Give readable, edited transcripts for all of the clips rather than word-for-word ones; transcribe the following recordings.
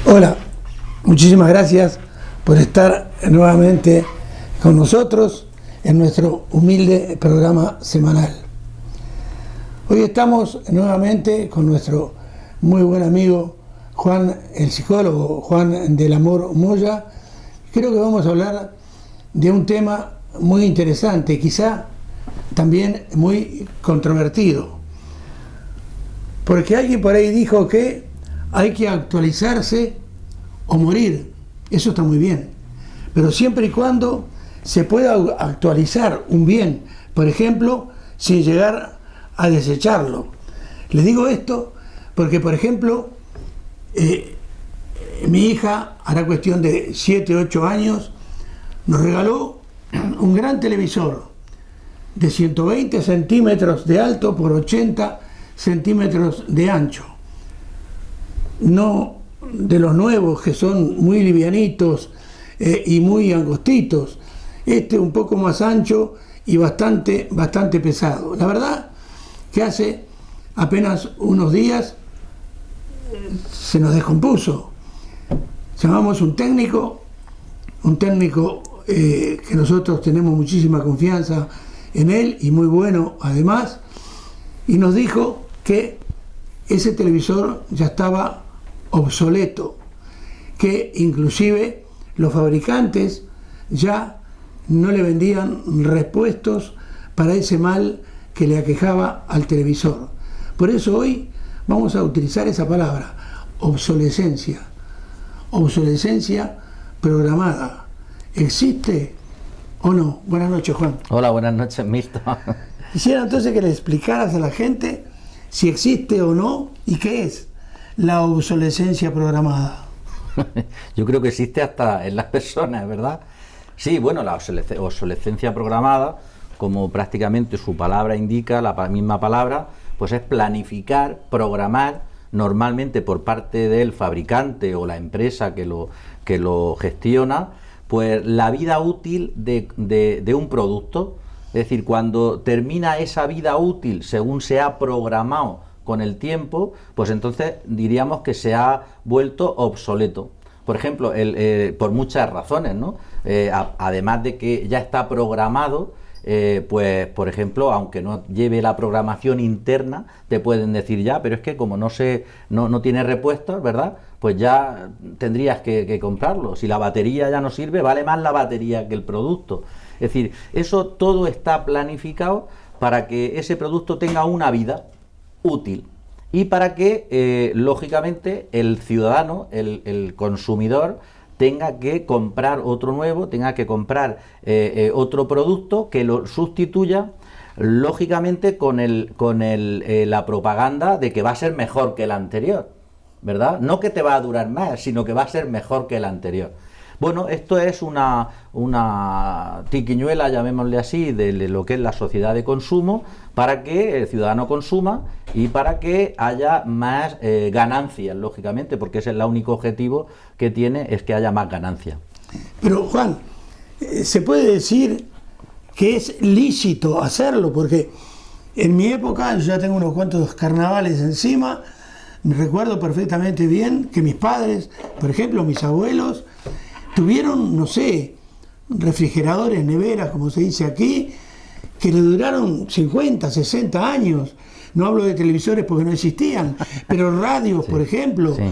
Hola, muchísimas gracias por estar nuevamente con nosotros en nuestro humilde programa semanal. Hoy estamos nuevamente con nuestro muy buen amigo Juan, el psicólogo Juan del Amor Moya. Creo que vamos a hablar de un tema muy interesante, quizá también muy controvertido, porque alguien por ahí dijo que hay que actualizarse o morir. Eso está muy bien, pero siempre y cuando se pueda actualizar un bien, por ejemplo, sin llegar a desecharlo. Le digo esto porque, por ejemplo, mi hija, hará cuestión de 7, 8 años, nos regaló un gran televisor de 120 centímetros de alto por 80 centímetros de ancho. No de los nuevos, que son muy livianitos y muy angostitos. Este un poco más ancho y bastante pesado. La verdad que hace apenas unos días se nos descompuso. Llamamos un técnico que nosotros tenemos muchísima confianza en él y muy bueno además, y nos dijo que ese televisor ya estaba obsoleto, que inclusive los fabricantes ya no le vendían repuestos para ese mal que le aquejaba al televisor. Por eso hoy vamos a utilizar esa palabra, obsolescencia programada. ¿Existe o no? Buenas noches, Juan. Hola, buenas noches, Milton. Quisiera entonces que le explicaras a la gente si existe o no y qué es la obsolescencia programada. Yo creo que existe hasta en las personas, ¿verdad? Sí, bueno, la obsolescencia programada, como prácticamente su palabra indica, la misma palabra, pues es planificar, programar, normalmente por parte del fabricante o la empresa que lo gestiona, pues la vida útil de un producto. Es decir, cuando termina esa vida útil según se ha programado con el tiempo, pues entonces diríamos que se ha vuelto obsoleto. Por ejemplo, por muchas razones, ¿no? Además de que ya está programado, pues por ejemplo, aunque no lleve la programación interna, te pueden decir ya, pero es que como no tiene repuestos, ¿verdad? Pues ya tendrías que comprarlo. Si la batería ya no sirve, vale más la batería que el producto. Es decir, eso todo está planificado para que ese producto tenga una vida útil y para que, lógicamente, el ciudadano, el consumidor, tenga que comprar otro nuevo, tenga que comprar otro producto que lo sustituya, lógicamente, con la propaganda de que va a ser mejor que el anterior, ¿verdad? No que te va a durar más, sino que va a ser mejor que el anterior. Bueno, esto es una tiquiñuela, llamémosle así, de lo que es la sociedad de consumo, para que el ciudadano consuma y para que haya más ganancias, lógicamente, porque ese es el único objetivo que tiene, es que haya más ganancias. Pero Juan, ¿se puede decir que es lícito hacerlo? Porque en mi época, yo ya tengo unos cuantos carnavales encima, me recuerdo perfectamente bien que mis padres, por ejemplo, mis abuelos, tuvieron, no sé, refrigeradores, neveras, como se dice aquí, que le duraron 50, 60 años. No hablo de televisores porque no existían, pero radios, sí, por ejemplo. Sí.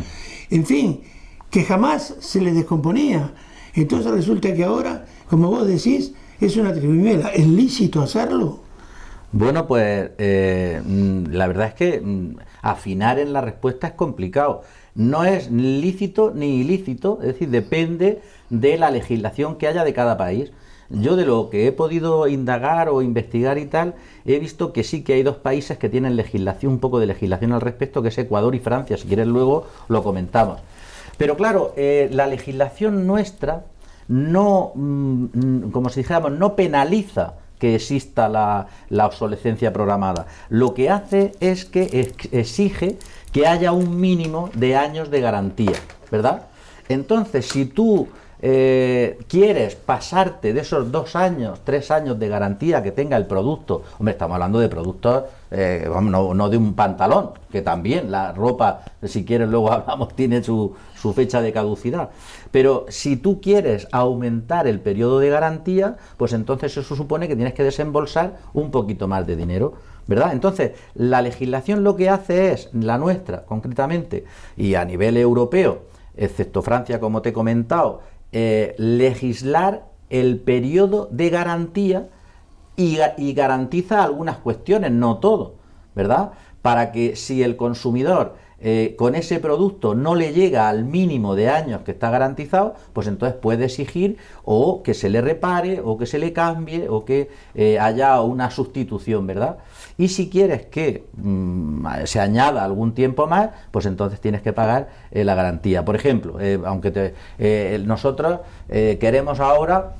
En fin, que jamás se les descomponía. Entonces resulta que ahora, como vos decís, es una triquiñuela. ¿Es lícito hacerlo? Bueno, pues la verdad es que afinar en la respuesta es complicado. No es lícito ni ilícito, es decir, depende de la legislación que haya de cada país. Yo de lo que he podido indagar o investigar y tal, he visto que sí que hay dos países que tienen legislación, un poco de legislación al respecto, que es Ecuador y Francia. Si quieres luego lo comentamos. Pero claro, la legislación nuestra no, como si dijéramos, no penaliza que exista la obsolescencia programada. Lo que hace es que exige que haya un mínimo de años de garantía, ¿verdad? Entonces, si tú quieres pasarte de esos 2 años, 3 años de garantía que tenga el producto, hombre, estamos hablando de productos vamos, no de un pantalón, que también la ropa, si quieres luego hablamos, tiene su fecha de caducidad. Pero si tú quieres aumentar el periodo de garantía, pues entonces eso supone que tienes que desembolsar un poquito más de dinero, ¿verdad? Entonces, la legislación lo que hace es, la nuestra concretamente, y a nivel europeo, excepto Francia, como te he comentado, legislar el periodo de garantía y garantiza algunas cuestiones, no todo, ¿verdad? Para que si el consumidor con ese producto no le llega al mínimo de años que está garantizado, pues entonces puede exigir o que se le repare, o que se le cambie, o que haya una sustitución, ¿verdad? Y si quieres que se añada algún tiempo más, pues entonces tienes que pagar la garantía. Por ejemplo, aunque nosotros queremos ahora,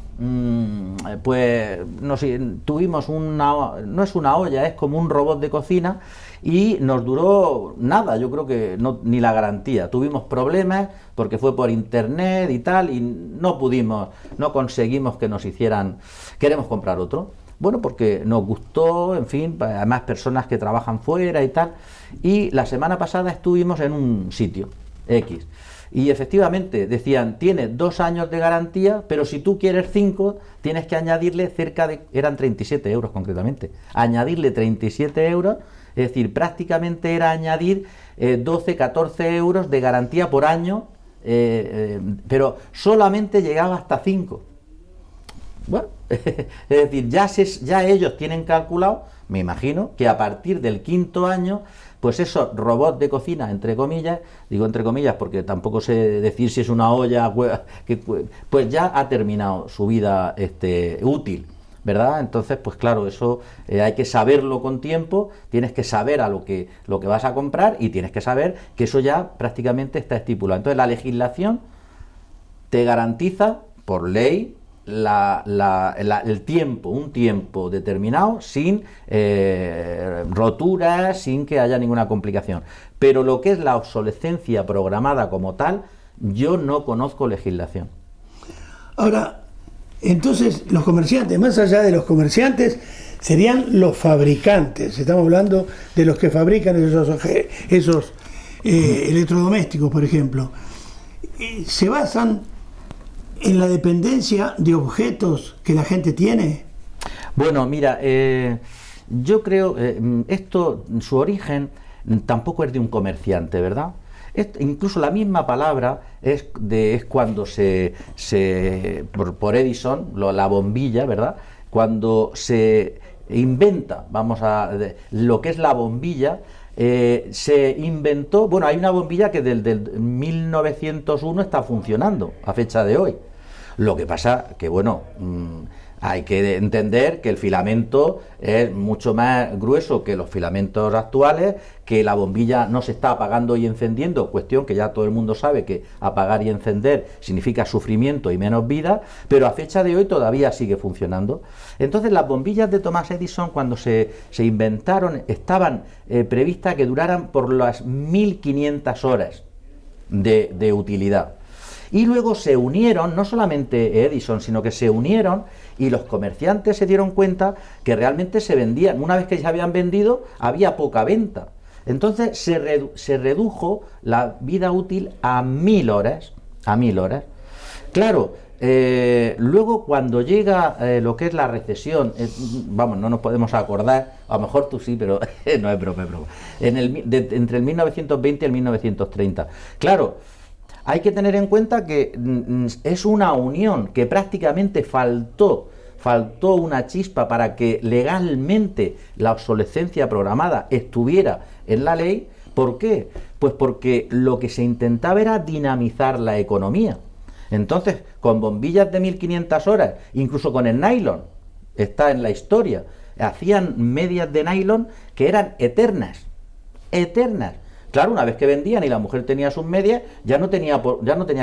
pues no sé, tuvimos no es una olla, es como un robot de cocina, y nos duró nada, yo creo que ni la garantía. Tuvimos problemas porque fue por internet y tal, y no conseguimos que nos hicieran, queremos comprar otro. Bueno, porque nos gustó, en fin, además personas que trabajan fuera y tal. Y la semana pasada estuvimos en un sitio X. Y efectivamente decían, tiene 2 años de garantía, pero si tú quieres 5, tienes que añadirle eran 37 euros concretamente, añadirle 37 euros, es decir, prácticamente era añadir 12, 14 euros de garantía por año, pero solamente llegaba hasta 5. Bueno, es decir, ya ellos tienen calculado, me imagino, que a partir del 5.º año, pues esos robots de cocina, entre comillas, digo entre comillas porque tampoco sé decir si es una olla, pues ya ha terminado su vida útil, ¿verdad? Entonces, pues claro, eso hay que saberlo con tiempo, tienes que saber lo que vas a comprar, y tienes que saber que eso ya prácticamente está estipulado. Entonces, la legislación te garantiza, por ley, el tiempo, un tiempo determinado, sin roturas, sin que haya ninguna complicación. Pero lo que es la obsolescencia programada como tal, yo no conozco legislación. Ahora, entonces los comerciantes, más allá de los comerciantes, serían los fabricantes. Estamos hablando de los que fabrican esos electrodomésticos, por ejemplo. ¿Se basan en la dependencia de objetos que la gente tiene? Bueno, mira, yo creo esto, su origen tampoco es de un comerciante, ¿verdad? Incluso la misma palabra es cuando por Edison, la bombilla, ¿verdad? Cuando se inventa, lo que es la bombilla, se inventó, bueno, hay una bombilla que del 1901 está funcionando a fecha de hoy. Lo que pasa que, bueno, hay que entender que el filamento es mucho más grueso que los filamentos actuales, que la bombilla no se está apagando y encendiendo, cuestión que ya todo el mundo sabe que apagar y encender significa sufrimiento y menos vida, pero a fecha de hoy todavía sigue funcionando. Entonces, las bombillas de Thomas Edison, cuando se inventaron, estaban previstas que duraran por las 1500 horas de utilidad. Y luego se unieron, no solamente Edison, sino que se unieron, y los comerciantes se dieron cuenta que realmente se vendían. Una vez que se habían vendido, había poca venta. Entonces se redujo la vida útil a 1000 horas. A 1000 horas. Claro, luego cuando llega lo que es la recesión, vamos, no nos podemos acordar, a lo mejor tú sí, pero no es broma, es broma. Entre el 1920 y el 1930. Claro, hay que tener en cuenta que es una unión que prácticamente faltó una chispa para que legalmente la obsolescencia programada estuviera en la ley. ¿Por qué? Pues porque lo que se intentaba era dinamizar la economía. Entonces, con bombillas de 1500 horas, incluso con el nylon, está en la historia, hacían medias de nylon que eran eternas. Claro, una vez que vendían y la mujer tenía sus medias, ya no tenía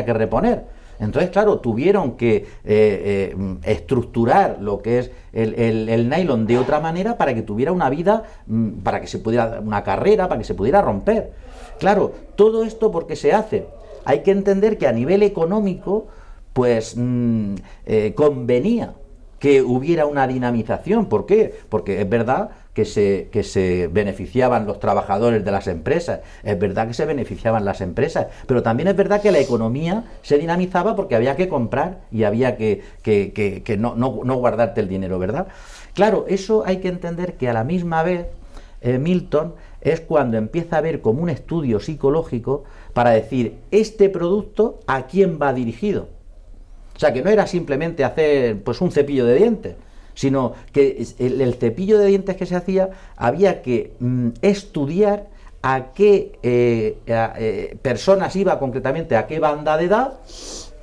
que reponer. Entonces, claro, tuvieron que estructurar lo que es el nylon de otra manera para que tuviera una vida, para que se pudiera, una carrera, para que se pudiera romper. Claro, todo esto ¿por qué se hace? Hay que entender que a nivel económico, pues convenía que hubiera una dinamización. ¿Por qué? Porque es verdad que se beneficiaban los trabajadores de las empresas, es verdad que se beneficiaban las empresas, pero también es verdad que la economía se dinamizaba porque había que comprar y había que no guardarte el dinero, ¿verdad? Claro, eso hay que entender que a la misma vez Milton es cuando empieza a ver como un estudio psicológico para decir, este producto ¿a quién va dirigido? O sea, que no era simplemente hacer pues un cepillo de dientes, sino que el cepillo de dientes que se hacía había que estudiar a qué personas iba concretamente, a qué banda de edad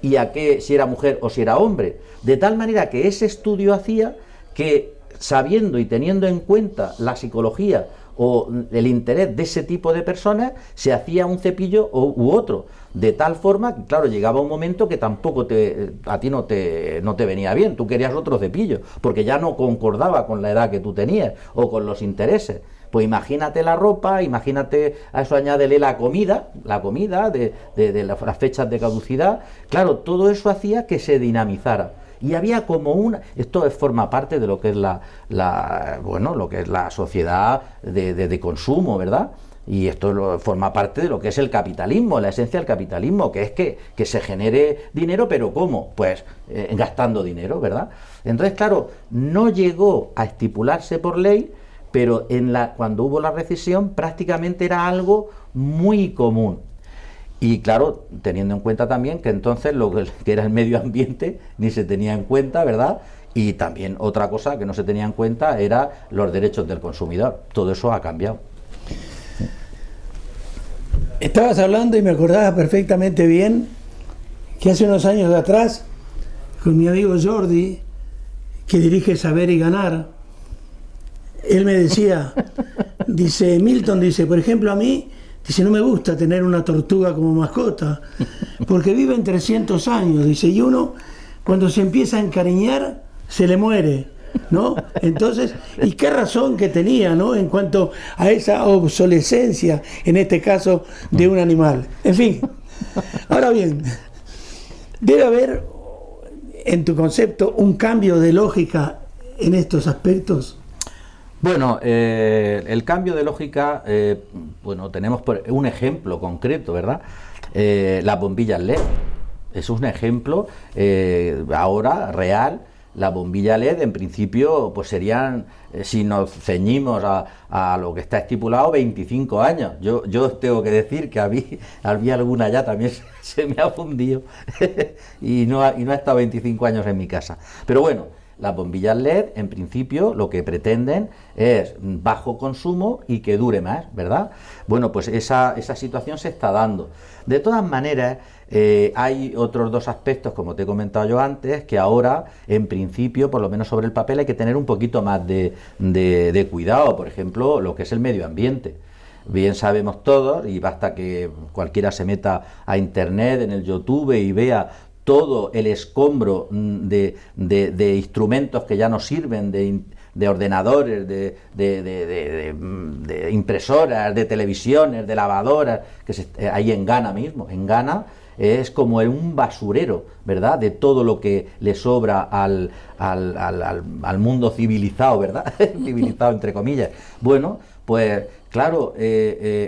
y a qué, si era mujer o si era hombre. De tal manera que ese estudio hacía que, sabiendo y teniendo en cuenta la psicología o el interés de ese tipo de personas, se hacía un cepillo u otro, de tal forma que, claro, llegaba un momento que tampoco a ti no te venía bien, tú querías otro cepillo, porque ya no concordaba con la edad que tú tenías o con los intereses. Pues imagínate la ropa, imagínate a eso añádele la comida de las fechas de caducidad, claro, todo eso hacía que se dinamizara. Y había como esto forma parte de lo que es lo que es la sociedad de consumo, ¿verdad? Y esto forma parte de lo que es el capitalismo, la esencia del capitalismo, que es que se genere dinero, pero ¿cómo? Pues gastando dinero, ¿verdad? Entonces, claro, no llegó a estipularse por ley, pero cuando hubo la recesión prácticamente era algo muy común. Y claro, teniendo en cuenta también que entonces lo que era el medio ambiente ni se tenía en cuenta, ¿verdad? Y también otra cosa que no se tenía en cuenta era los derechos del consumidor. Todo eso ha cambiado. Estabas hablando y me acordaba perfectamente bien que hace unos años atrás, con mi amigo Jordi, que dirige Saber y Ganar, él me decía, dice, Milton, dice, por ejemplo, a mí, dice, no me gusta tener una tortuga como mascota, porque viven 300 años, dice, y uno, cuando se empieza a encariñar, se le muere, ¿no? Entonces, ¿y qué razón que tenía, ¿no? En cuanto a esa obsolescencia, en este caso, de un animal. En fin, ahora bien, debe haber, en tu concepto, un cambio de lógica en estos aspectos. Bueno, el cambio de lógica, tenemos un ejemplo concreto, ¿verdad? Las bombillas LED. Es un ejemplo ahora real. La bombilla LED, en principio, pues serían, si nos ceñimos a lo que está estipulado, 25 años. Yo tengo que decir que había alguna ya también se me ha fundido y no ha estado 25 años en mi casa. Pero bueno, las bombillas LED, en principio, lo que pretenden es bajo consumo y que dure más, ¿verdad? Bueno, pues esa situación se está dando. De todas maneras, hay otros dos aspectos, como te he comentado yo antes, que ahora, en principio, por lo menos sobre el papel, hay que tener un poquito más de cuidado. Por ejemplo, lo que es el medio ambiente. Bien sabemos todos, y basta que cualquiera se meta a internet, en el YouTube, y vea todo el escombro de instrumentos que ya no sirven, de ordenadores, de impresoras, de televisiones, de lavadoras, hay en Ghana mismo. En Ghana es como un basurero, ¿verdad?, de todo lo que le sobra al mundo civilizado, ¿verdad? Civilizado entre comillas. Bueno, pues claro,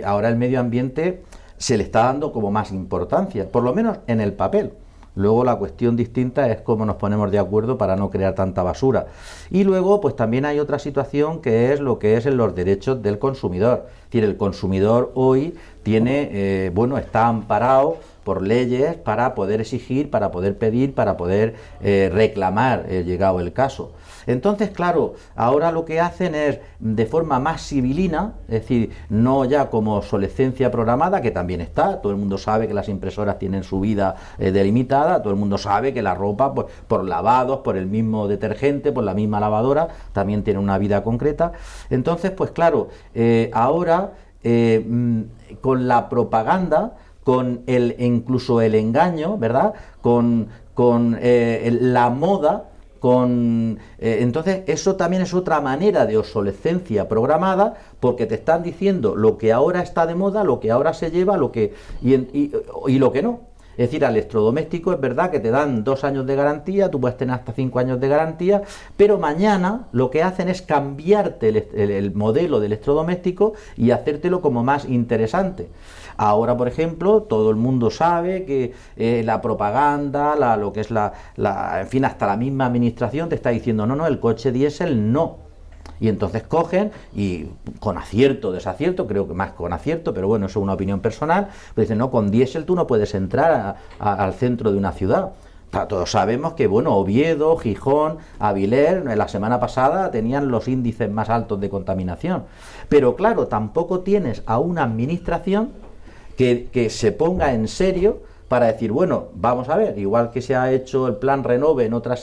ahora el medio ambiente se le está dando como más importancia, por lo menos en el papel. Luego la cuestión distinta es cómo nos ponemos de acuerdo para no crear tanta basura. Y luego pues también hay otra situación que es lo que es en los derechos del consumidor. Es decir, el consumidor hoy tiene, está amparado por leyes para poder exigir, para poder pedir, para poder reclamar, llegado el caso. Entonces, claro, ahora lo que hacen es de forma más civilina, es decir, no ya como obsolescencia programada, que también está, todo el mundo sabe que las impresoras tienen su vida delimitada, todo el mundo sabe que la ropa, pues, por lavados, por el mismo detergente, por la misma lavadora, también tiene una vida concreta. Entonces, pues claro, ahora con la propaganda, con incluso el engaño, ¿verdad?, con la moda, entonces eso también es otra manera de obsolescencia programada, porque te están diciendo lo que ahora está de moda, lo que ahora se lleva, y lo que no. Es decir, al electrodoméstico es verdad que te dan 2 años de garantía, tú puedes tener hasta 5 años de garantía, pero mañana lo que hacen es cambiarte el modelo de electrodoméstico y hacértelo como más interesante. Ahora, por ejemplo, todo el mundo sabe que la propaganda, lo que es en fin, hasta la misma administración te está diciendo, no, el coche diésel no. Y entonces cogen y con acierto, desacierto, creo que más con acierto, pero bueno, eso es una opinión personal, pues dicen, no, con diésel tú no puedes entrar al centro de una ciudad. Todos sabemos que, bueno, Oviedo, Gijón, Avilés, la semana pasada tenían los índices más altos de contaminación. Pero claro, tampoco tienes a una administración que se ponga en serio para decir, bueno, vamos a ver, igual que se ha hecho el plan Renove en otras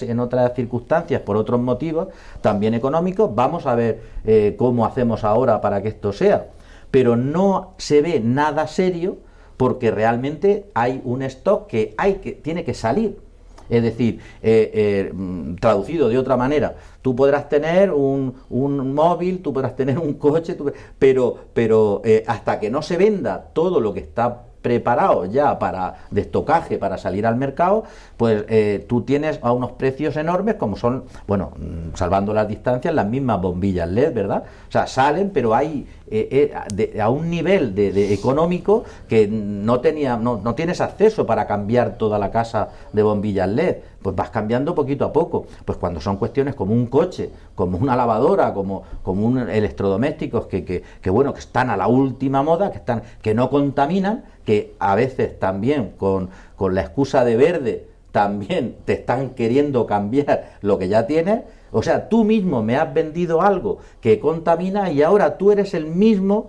circunstancias, por otros motivos, también económicos, vamos a ver cómo hacemos ahora para que esto sea. Pero no se ve nada serio porque realmente hay un stock que tiene que salir. Es decir, traducido de otra manera, tú podrás tener un móvil, tú podrás tener un coche, pero hasta que no se venda todo lo que está preparado ya de estocaje para salir al mercado, pues tú tienes a unos precios enormes como son, bueno, salvando las distancias, las mismas bombillas LED, ¿verdad? O sea, salen, pero hay a un nivel de económico que no tienes acceso para cambiar toda la casa de bombillas LED. Pues vas cambiando poquito a poco. Pues cuando son cuestiones como un coche, como una lavadora, como electrodomésticos que están a la última moda, que no contaminan, que a veces también con la excusa de verde también te están queriendo cambiar lo que ya tienes. O sea, tú mismo me has vendido algo que contamina y ahora tú eres el mismo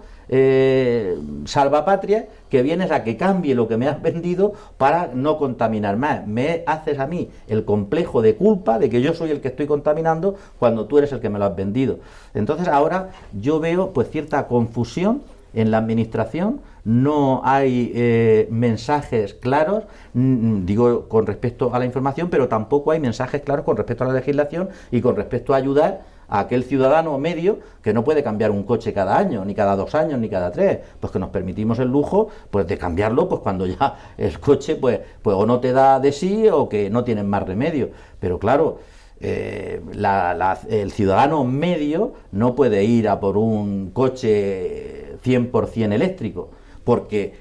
salvapatria que vienes a que cambie lo que me has vendido para no contaminar más. Me haces a mí el complejo de culpa de que yo soy el que estoy contaminando cuando tú eres el que me lo has vendido. Entonces ahora yo veo pues cierta confusión en la administración, no hay mensajes claros, digo con respecto a la información, pero tampoco hay mensajes claros con respecto a la legislación y con respecto a ayudar a aquel ciudadano medio que no puede cambiar un coche cada año, ni cada 2 años, ni cada 3, pues que nos permitimos el lujo pues de cambiarlo pues cuando ya el coche pues o no te da de sí o que no tienes más remedio. Pero claro, el ciudadano medio no puede ir a por un coche 100% eléctrico, porque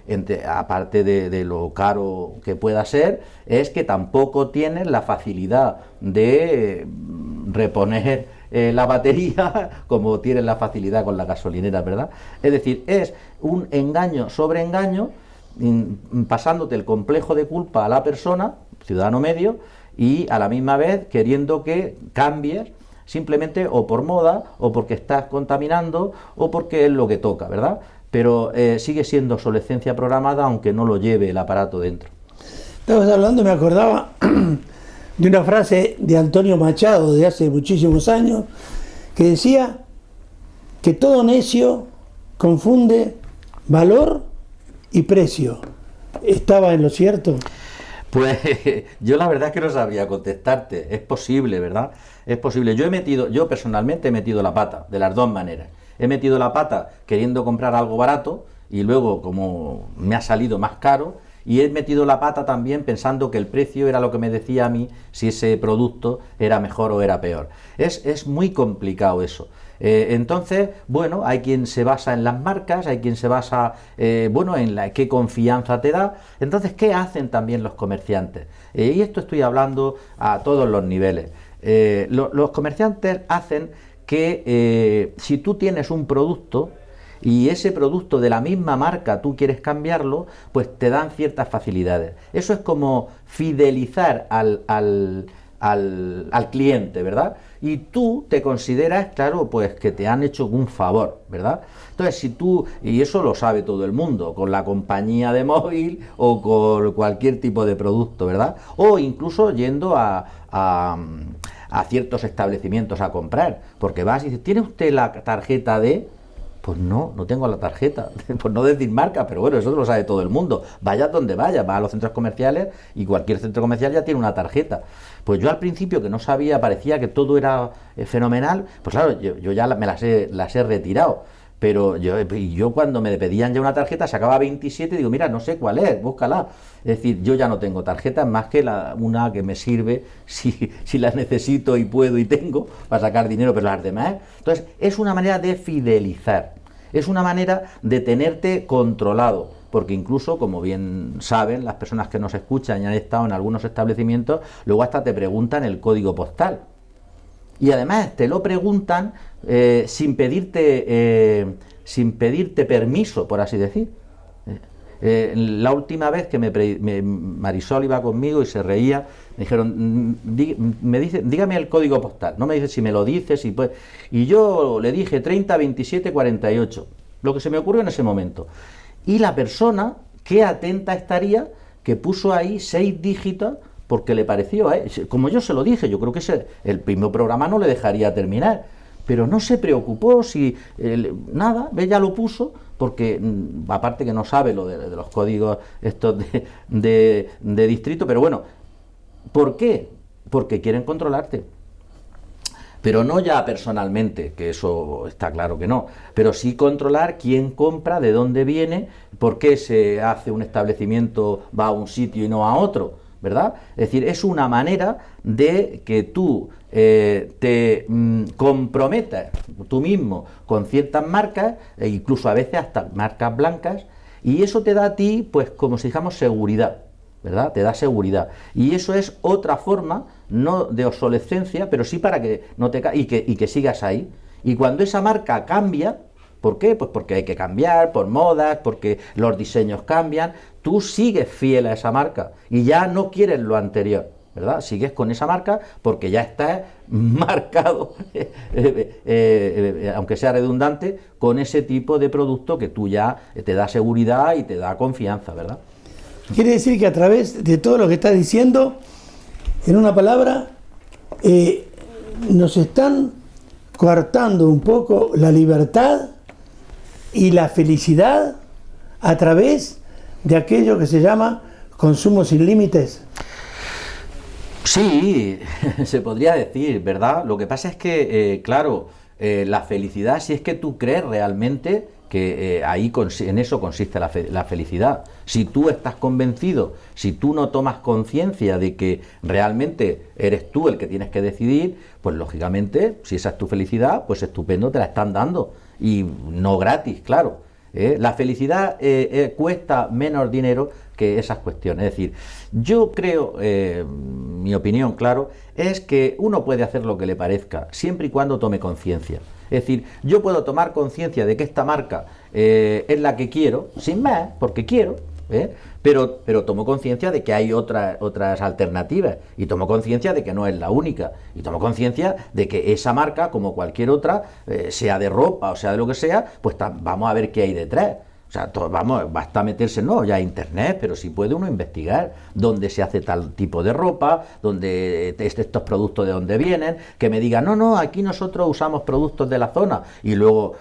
aparte de lo caro que pueda ser, es que tampoco tienes la facilidad de reponer la batería como tienes la facilidad con la gasolinera, ¿verdad? Es decir, es un engaño sobre engaño, pasándote el complejo de culpa a la persona, ciudadano medio, y a la misma vez queriendo que cambies simplemente o por moda o porque estás contaminando o porque es lo que toca, ¿verdad? Pero sigue siendo obsolescencia programada aunque no lo lleve el aparato dentro. Estabas hablando, me acordaba de una frase de Antonio Machado de hace muchísimos años que decía que todo necio confunde valor y precio. ¿Estaba en lo cierto? Pues yo la verdad es que no sabría contestarte. Es posible, ¿verdad? Es posible. Yo personalmente he metido la pata de las dos maneras. He metido la pata queriendo comprar algo barato y luego como me ha salido más caro, y he metido la pata también pensando que el precio era lo que me decía a mí si ese producto era mejor o era peor. Es muy complicado eso. Entonces, bueno, hay quien se basa en las marcas, hay quien se basa, en qué confianza te da. Entonces, ¿qué hacen también los comerciantes? Y esto estoy hablando a todos los niveles. Los comerciantes hacen que si tú tienes un producto y ese producto de la misma marca tú quieres cambiarlo, pues te dan ciertas facilidades. Eso es como fidelizar al cliente, ¿verdad? Y tú te consideras, claro, pues que te han hecho un favor, ¿verdad? Entonces, si tú, y eso lo sabe todo el mundo, con la compañía de móvil o con cualquier tipo de producto, ¿verdad? O incluso yendo a ciertos establecimientos a comprar, porque vas y dices, ¿tiene usted la tarjeta de...? Pues no tengo la tarjeta, por no decir marca, pero bueno, eso lo sabe todo el mundo. Vaya donde vaya, va a los centros comerciales y cualquier centro comercial ya tiene una tarjeta. Pues yo al principio que no sabía, parecía que todo era fenomenal, pues claro, yo ya me las he retirado. Pero yo cuando me pedían ya una tarjeta sacaba 27 y digo, mira, no sé cuál es, búscala. Es decir, yo ya no tengo tarjetas más que una que me sirve si las necesito y puedo y tengo para sacar dinero, pero las demás. Entonces, es una manera de fidelizar, es una manera de tenerte controlado, porque incluso, como bien saben las personas que nos escuchan y han estado en algunos establecimientos, luego hasta te preguntan el código postal. Y además te lo preguntan sin pedirte permiso, por así decir. La última vez que Marisol iba conmigo y se reía, me dijeron, dígame el código postal. No me dice si me lo dice, si puede. Y yo le dije 30 27 48, lo que se me ocurrió en ese momento. Y la persona, qué atenta estaría, que puso ahí 6 dígitos porque le pareció, como yo se lo dije, yo creo que el primer programa no le dejaría terminar, pero no se preocupó si nada, ella lo puso, porque aparte que no sabe lo de los códigos estos de distrito, pero bueno, ¿por qué? Porque quieren controlarte. Pero no ya personalmente, que eso está claro que no, pero sí controlar quién compra, de dónde viene, por qué se hace un establecimiento, va a un sitio y no a otro, ¿verdad? Es decir, es una manera de que tú te comprometas tú mismo con ciertas marcas, e incluso a veces hasta marcas blancas, y eso te da a ti, pues como si dijéramos, seguridad, ¿verdad? Te da seguridad. Y eso es otra forma, no de obsolescencia, pero sí para que no te y que sigas ahí. Y cuando esa marca cambia, ¿por qué? Pues porque hay que cambiar, por modas, porque los diseños cambian, tú sigues fiel a esa marca y ya no quieres lo anterior, ¿verdad? Sigues con esa marca porque ya estás marcado, aunque sea redundante, con ese tipo de producto que tú ya te da seguridad y te da confianza, ¿verdad? Quiere decir que a través de todo lo que estás diciendo, en una palabra, nos están coartando un poco la libertad y la felicidad a través de aquello que se llama consumo sin límites. Sí, se podría decir, ¿verdad? Lo que pasa es que, claro, la felicidad, si es que tú crees realmente que en eso consiste la felicidad. Si tú estás convencido, si tú no tomas conciencia de que realmente eres tú el que tienes que decidir, pues lógicamente, si esa es tu felicidad, pues estupendo, te la están dando. Y no gratis, claro. La felicidad cuesta menos dinero que esas cuestiones. Es decir, yo creo, mi opinión, claro, es que uno puede hacer lo que le parezca, siempre y cuando tome conciencia. Es decir, yo puedo tomar conciencia de que esta marca es la que quiero, sin más, porque quiero, pero tomo conciencia de que hay otras alternativas, y tomo conciencia de que no es la única, y tomo conciencia de que esa marca, como cualquier otra, sea de ropa o sea de lo que sea, pues vamos a ver qué hay detrás. O sea, basta meterse, no ya a internet, pero si puede uno investigar dónde se hace tal tipo de ropa, dónde estos productos de dónde vienen, que me digan, no, aquí nosotros usamos productos de la zona, y luego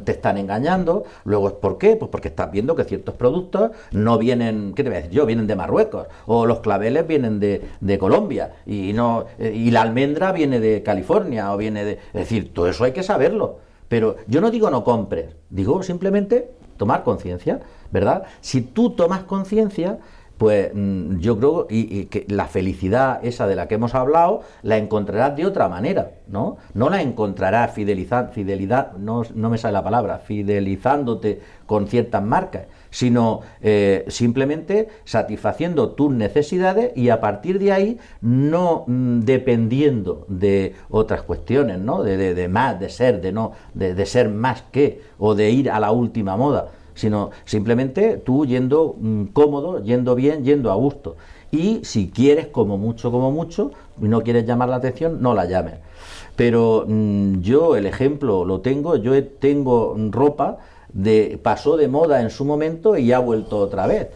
te están engañando. Luego, ¿por qué? Pues porque estás viendo que ciertos productos no vienen, ¿qué te voy a decir yo? Vienen de Marruecos, o los claveles vienen de Colombia, y la almendra viene de California, o viene de... Es decir, todo eso hay que saberlo. Pero yo no digo no compres, digo simplemente tomar conciencia, ¿verdad? Si tú tomas conciencia, pues yo creo que la felicidad esa de la que hemos hablado la encontrarás de otra manera, ¿no? No la encontrarás no me sale la palabra, fidelizándote con ciertas marcas, sino simplemente satisfaciendo tus necesidades, y a partir de ahí no dependiendo de otras cuestiones, ¿no? De más, de ser más que, o de ir a la última moda, sino simplemente tú yendo cómodo, yendo bien, yendo a gusto. Y si quieres como mucho, y no quieres llamar la atención, no la llames. Pero yo el ejemplo lo tengo, yo tengo ropa pasó de moda en su momento y ha vuelto otra vez.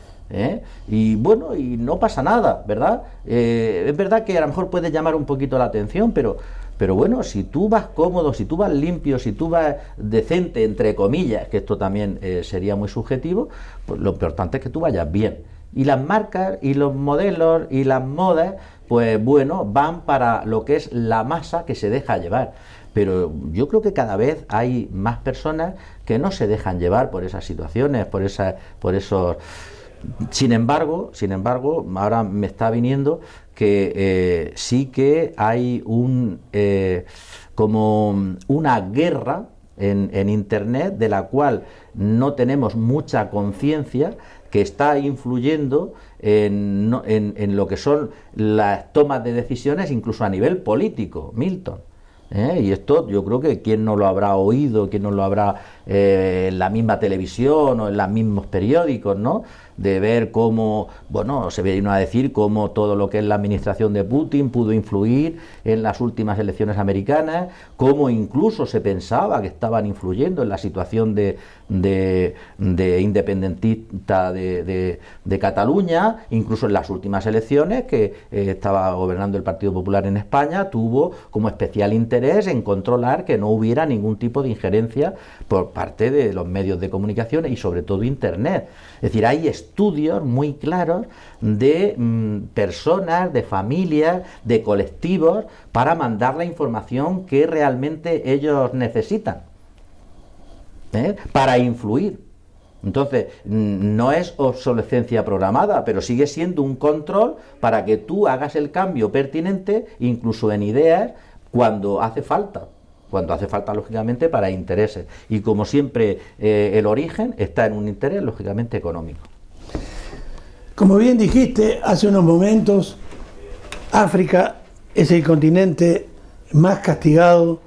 Y bueno, y no pasa nada, ¿verdad? Es verdad que a lo mejor puede llamar un poquito la atención, pero bueno, si tú vas cómodo, si tú vas limpio, si tú vas decente, entre comillas, que esto también sería muy subjetivo, pues lo importante es que tú vayas bien. Y las marcas y los modelos y las modas, pues bueno, van para lo que es la masa que se deja llevar. Pero yo creo que cada vez hay más personas que no se dejan llevar por esas situaciones, por esos... Sin embargo, ahora me está viniendo que sí que hay como una guerra en Internet de la cual no tenemos mucha conciencia, que está influyendo en lo que son las tomas de decisiones, incluso a nivel político, Milton. Y esto yo creo que quien no lo habrá oído, quien no lo habrá en la misma televisión o en los mismos periódicos, ¿no? De ver cómo, bueno, se vino a decir cómo todo lo que es la administración de Putin pudo influir en las últimas elecciones americanas, cómo incluso se pensaba que estaban influyendo en la situación de independentista de Cataluña, incluso en las últimas elecciones que estaba gobernando el Partido Popular en España, tuvo como especial interés en controlar que no hubiera ningún tipo de injerencia por parte de los medios de comunicación y sobre todo Internet. Es decir, hay estudios muy claros de personas, de familias, de colectivos para mandar la información que realmente ellos necesitan, para influir. Entonces, no es obsolescencia programada, pero sigue siendo un control para que tú hagas el cambio pertinente, incluso en ideas, cuando hace falta, lógicamente, para intereses. Y como siempre, el origen está en un interés, lógicamente, económico. Como bien dijiste hace unos momentos, África es el continente más castigado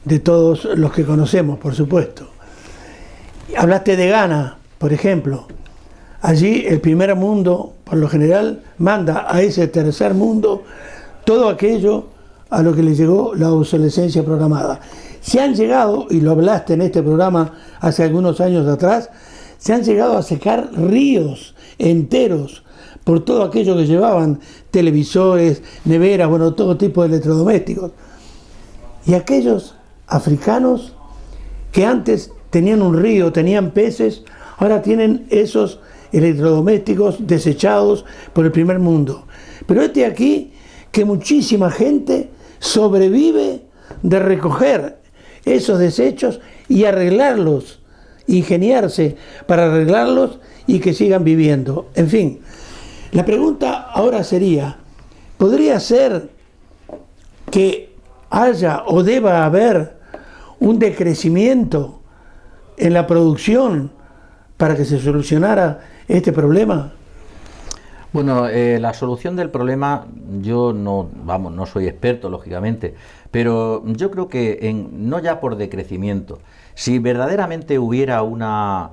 de todos los que conocemos, por supuesto. Hablaste de Ghana, por ejemplo. Allí el primer mundo, por lo general, manda a ese tercer mundo todo aquello a lo que le llegó la obsolescencia programada. Se han llegado, y lo hablaste en este programa hace algunos años atrás, se han llegado a secar ríos enteros por todo aquello que llevaban, televisores, neveras, bueno, todo tipo de electrodomésticos. Y aquellos africanos que antes tenían un río, tenían peces, ahora tienen esos electrodomésticos desechados por el primer mundo. Pero aquí que muchísima gente sobrevive de recoger esos desechos y arreglarlos, ingeniarse para arreglarlos y que sigan viviendo. En fin, la pregunta ahora sería, ¿podría ser que haya o deba haber un decrecimiento en la producción para que se solucionara este problema? Bueno, la solución del problema, yo no soy experto, lógicamente, pero yo creo que no ya por decrecimiento, si verdaderamente hubiera una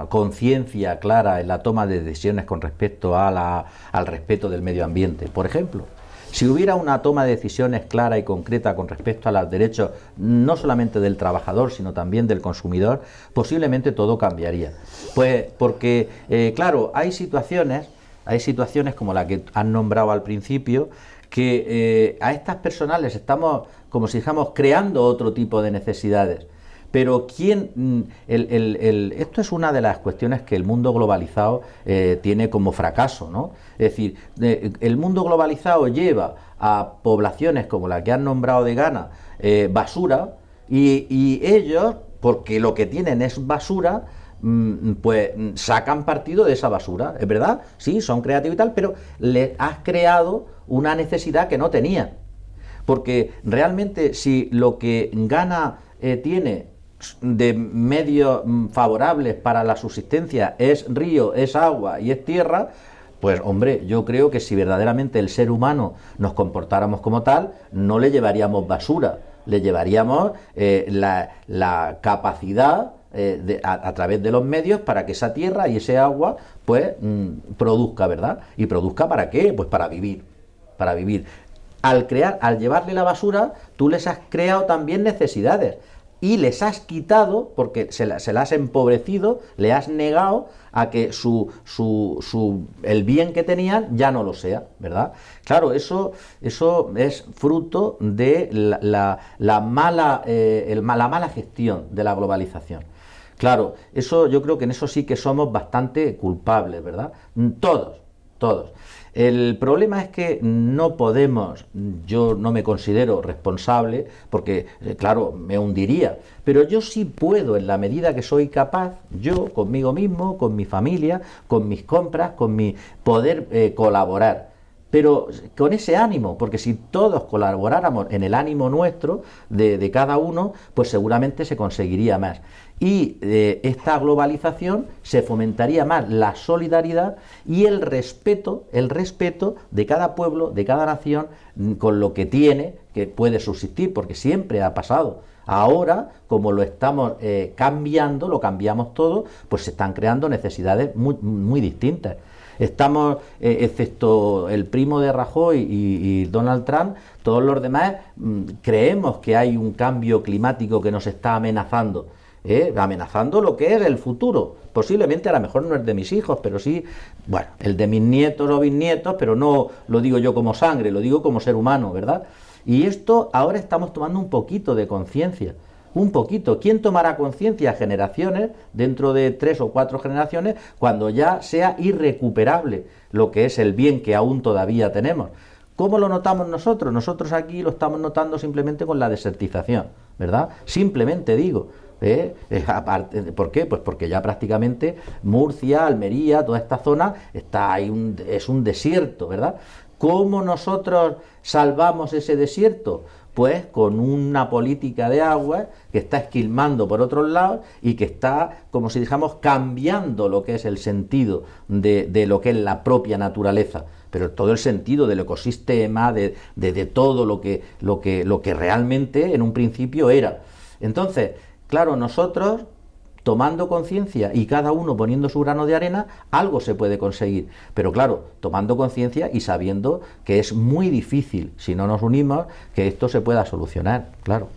conciencia clara en la toma de decisiones con respecto al respeto del medio ambiente, por ejemplo, si hubiera una toma de decisiones clara y concreta con respecto a los derechos no solamente del trabajador, sino también del consumidor, posiblemente todo cambiaría. Pues porque, claro, hay situaciones como la que han nombrado al principio, que a estas personas les estamos, como si dijéramos, creando otro tipo de necesidades. Pero esto es una de las cuestiones que el mundo globalizado tiene como fracaso, ¿no? Es decir, el mundo globalizado lleva a poblaciones como la que han nombrado de Ghana basura, y ellos, porque lo que tienen es basura, pues sacan partido de esa basura, ¿es verdad? Sí, son creativos y tal, pero le has creado una necesidad que no tenían. Porque realmente si lo que Ghana tiene de medios favorables para la subsistencia es río, es agua y es tierra, pues hombre, yo creo que si verdaderamente el ser humano nos comportáramos como tal, no le llevaríamos basura, le llevaríamos la capacidad a través de los medios para que esa tierra y ese agua pues produzca, ¿verdad? ¿Y produzca para qué? Pues para vivir, para vivir. Al llevarle la basura, tú les has creado también necesidades y les has quitado, porque se las has empobrecido, le has negado a que el bien que tenían ya no lo sea, ¿verdad? Claro, eso es fruto de la mala gestión de la globalización. Claro, yo creo que en eso sí que somos bastante culpables, ¿verdad? todos. El problema es que no podemos, yo no me considero responsable, porque claro, me hundiría, pero yo sí puedo, en la medida que soy capaz, yo conmigo mismo, con mi familia, con mis compras, con mi poder colaborar. Pero con ese ánimo, porque si todos colaboráramos en el ánimo nuestro, de cada uno, pues seguramente se conseguiría más. Y esta globalización se fomentaría más la solidaridad y el respeto de cada pueblo, de cada nación, con lo que tiene, que puede subsistir, porque siempre ha pasado. Ahora, como lo estamos cambiando, lo cambiamos todo, pues se están creando necesidades muy, muy distintas. Estamos, excepto el primo de Rajoy y Donald Trump, todos los demás creemos que hay un cambio climático que nos está amenazando, amenazando lo que es el futuro. Posiblemente a lo mejor no es de mis hijos, pero sí, bueno, el de mis nietos o bisnietos, pero no lo digo yo como sangre, lo digo como ser humano, ¿verdad? Y esto ahora estamos tomando un poquito de conciencia. Un poquito. ¿Quién tomará conciencia? Generaciones, dentro de 3 o 4 generaciones, cuando ya sea irrecuperable lo que es el bien que aún todavía tenemos. ¿Cómo lo notamos nosotros? Nosotros aquí lo estamos notando simplemente con la desertización, ¿verdad? Simplemente digo. Aparte, ¿por qué? Pues porque ya prácticamente Murcia, Almería, toda esta zona está ahí es un desierto, ¿verdad? ¿Cómo nosotros salvamos ese desierto? Pues con una política de agua que está esquilmando por otros lados y que está, como si dijéramos, cambiando lo que es el sentido de lo que es la propia naturaleza, pero todo el sentido del ecosistema, de todo lo que realmente en un principio era. Entonces, claro, nosotros, tomando conciencia y cada uno poniendo su grano de arena, algo se puede conseguir. Pero claro, tomando conciencia y sabiendo que es muy difícil, si no nos unimos, que esto se pueda solucionar, claro.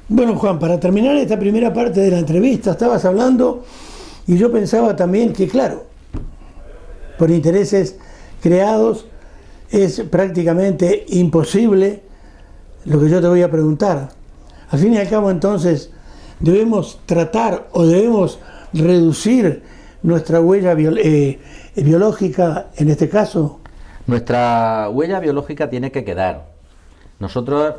Bueno, Juan, para terminar esta primera parte de la entrevista, estabas hablando y yo pensaba también que, claro, por intereses creados es prácticamente imposible lo que yo te voy a preguntar. Al fin y al cabo, entonces, debemos tratar o debemos reducir nuestra huella biológica en este caso. Nuestra huella biológica tiene que quedar. Nosotros...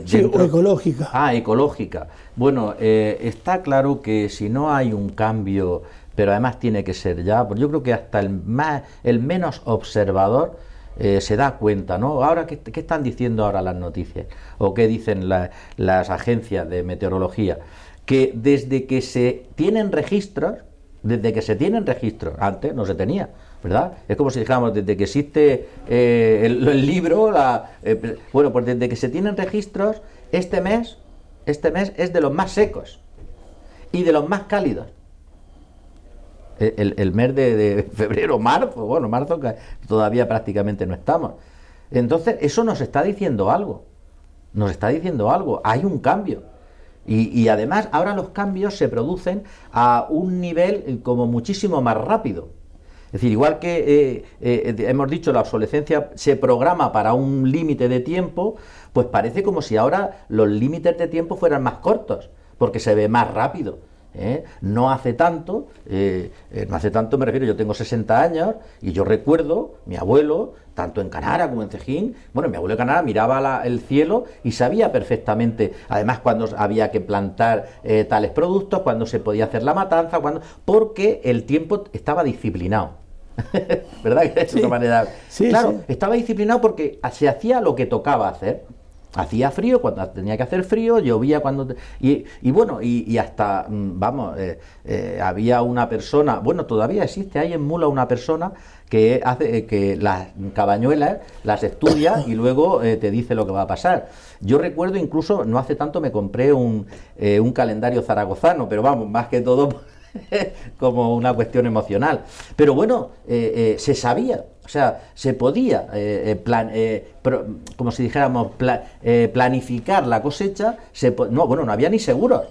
sí, o ecológica. Ecológica. Bueno, está claro que si no hay un cambio, pero además tiene que ser ya, pues yo creo que hasta el menos observador se da cuenta, ¿no? Ahora, ¿qué están diciendo ahora las noticias? ¿O qué dicen las agencias de meteorología? Que desde que se tienen registros, antes no se tenía, ¿verdad? Es como si dijéramos, desde que existe el libro, bueno, pues desde que se tienen registros, este mes es de los más secos y de los más cálidos. El mes de febrero, marzo, bueno, marzo que todavía prácticamente no estamos. Entonces, eso nos está diciendo algo, hay un cambio. Y además ahora los cambios se producen a un nivel como muchísimo más rápido. Es decir, igual que hemos dicho, la obsolescencia se programa para un límite de tiempo, pues parece como si ahora los límites de tiempo fueran más cortos, porque se ve más rápido. No hace tanto, me refiero, yo tengo 60 años y yo recuerdo, mi abuelo, tanto en Canara como en Cejín, bueno, mi abuelo de Canara miraba el cielo y sabía perfectamente, además cuando había que plantar tales productos, cuando se podía hacer la matanza, porque el tiempo estaba disciplinado. ¿Verdad? Que de otra manera. Sí, claro, sí. Estaba disciplinado porque se hacía lo que tocaba hacer. Hacía frío cuando tenía que hacer frío, llovía cuando... Y hasta, había una persona, bueno, todavía existe ahí en Mula una persona que hace que las cabañuelas las estudia y luego te dice lo que va a pasar. Yo recuerdo incluso, no hace tanto me compré un calendario zaragozano, pero vamos, más que todo como una cuestión emocional. Pero bueno, se sabía. O sea, se podía, como si dijéramos, planificar la cosecha. No había ni seguros.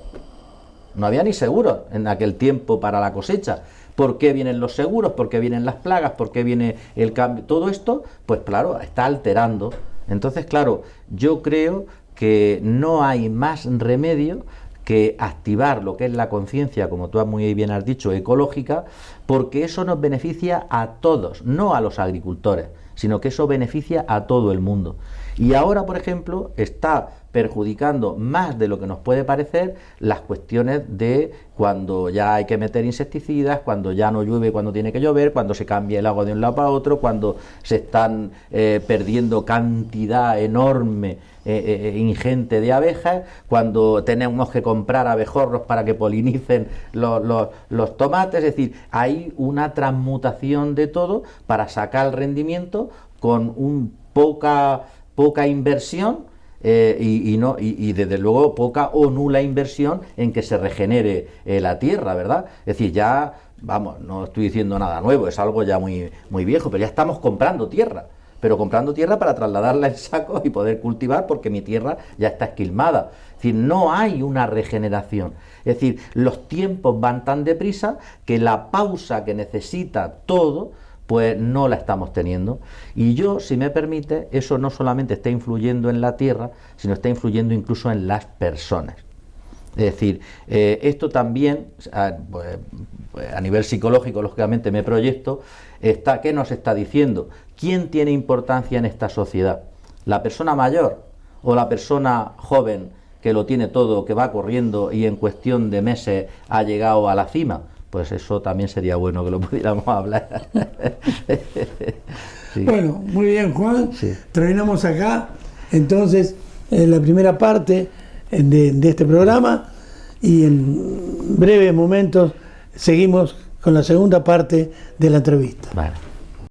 No había ni seguros en aquel tiempo para la cosecha. ¿Por qué vienen los seguros? ¿Por qué vienen las plagas? ¿Por qué viene el cambio? Todo esto, pues claro, está alterando. Entonces, claro, yo creo que no hay más remedio que activar lo que es la conciencia, como tú muy bien has dicho, ecológica, porque eso nos beneficia a todos, no a los agricultores, sino que eso beneficia a todo el mundo. Y ahora, por ejemplo, está perjudicando más de lo que nos puede parecer las cuestiones de cuando ya hay que meter insecticidas, cuando ya no llueve cuando tiene que llover, cuando se cambia el agua de un lado para otro, cuando se están perdiendo cantidad enorme, ingente de abejas, cuando tenemos que comprar abejorros para que polinicen los tomates. Es decir, hay una transmutación de todo para sacar el rendimiento con poca inversión. Y desde luego poca o nula inversión en que se regenere la tierra, ¿verdad? Es decir, ya, vamos, no estoy diciendo nada nuevo, es algo ya muy, muy viejo, pero ya estamos comprando tierra, pero comprando tierra para trasladarla en sacos y poder cultivar, porque mi tierra ya está esquilmada. Es decir, no hay una regeneración. Es decir, los tiempos van tan deprisa que la pausa que necesita todo, pues no la estamos teniendo. Y yo, si me permite, eso no solamente está influyendo en la tierra, sino está influyendo incluso en las personas. Es decir, esto también, a nivel psicológico, lógicamente me proyecto, ¿qué nos está diciendo? ¿Quién tiene importancia en esta sociedad? ¿La persona mayor o la persona joven que lo tiene todo, que va corriendo y en cuestión de meses ha llegado a la cima? Pues eso también sería bueno que lo pudiéramos hablar. Sí. Bueno, muy bien, Juan. Sí. Terminamos acá, entonces, la primera parte de este programa, y en breves momentos seguimos con la segunda parte de la entrevista. Vale.